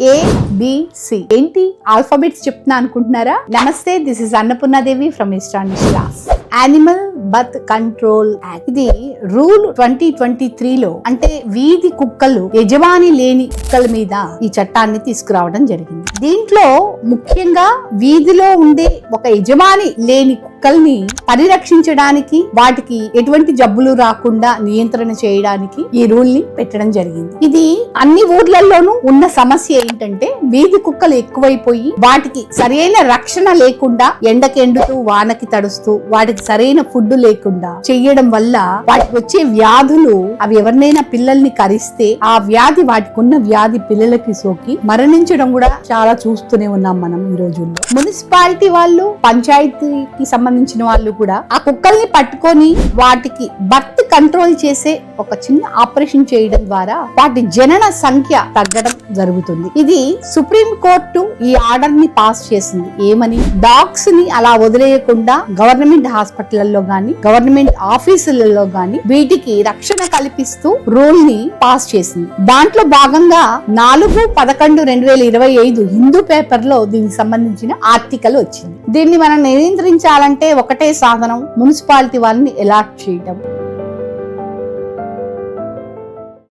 ABC ఏంటి alphabets చెప్తున్నా అనుకుంటున్నారా? నమస్తే, దిస్ ఇస్ అన్నపూర్ణాదేవి ఫ్రమ్ ఇస్టానిష్ class. Animal birth control act, ఇది రూల్ 2023లో అంటే వీధి కుక్కలు యజమాని లేని కుక్కల మీద ఈ చట్టాన్ని తీసుకురావడం జరిగింది. దీంట్లో ముఖ్యంగా వీధిలో ఉండే ఒక యజమాని లేని కుక్కల్ని పరిరక్షించడానికి, వాటికి ఎటువంటి జబ్బులు రాకుండా నియంత్రణ చేయడానికి ఈ రూల్ ని పెట్టడం జరిగింది. ఇది అన్ని ఊర్లలోనూ ఉన్న సమస్య ఏంటంటే వీధి కుక్కలు ఎక్కువైపోయి వాటికి సరైన రక్షణ లేకుండా ఎండకెండుతూ వానకి తడుస్తూ వాటికి సరైన ఫుడ్ లేకుండా చేయడం వల్ల వాటికి వచ్చే వ్యాధులు, అవి ఎవరినైనా పిల్లల్ని కరిస్తే ఆ వ్యాధి, వాటికి ఉన్న వ్యాధి పిల్లలకి సోకి మరణించడం కూడా చాలా చూస్తూనే ఉన్నాం మనం ఈ రోజుల్లో. మున్సిపాలిటీ వాళ్ళు, పంచాయతీకి సంబంధించిన వాళ్ళు కూడా ఆ కుక్కల్ని పట్టుకొని వాటికి బర్త్ కంట్రోల్ చేసే ఒక చిన్న ఆపరేషన్ చేయడం ద్వారా వాటి జనన సంఖ్య తగ్గడం జరుగుతుంది. ఇది సుప్రీం కోర్టు ఈ ఆర్డర్ ని పాస్ చేసింది. ఏమని? డాగ్స్ ని అలా వదిలేయకుండా గవర్నమెంట్ హాస్పిటల్లో గాని, గవర్నమెంట్ ఆఫీసులలో గాని వీటికి రక్షణ కల్పిస్తూ రూల్ ని పాస్ చేసింది. దాంట్లో భాగంగా 4/11/2025 హిందూ పేపర్ లో దీనికి సంబంధించిన ఆర్టికల్ వచ్చింది. దీన్ని మనం నియంత్రించాలంటే ఒకటే సాధనం, మున్సిపాలిటీ వాళ్ళని అలాట్ చేయడం.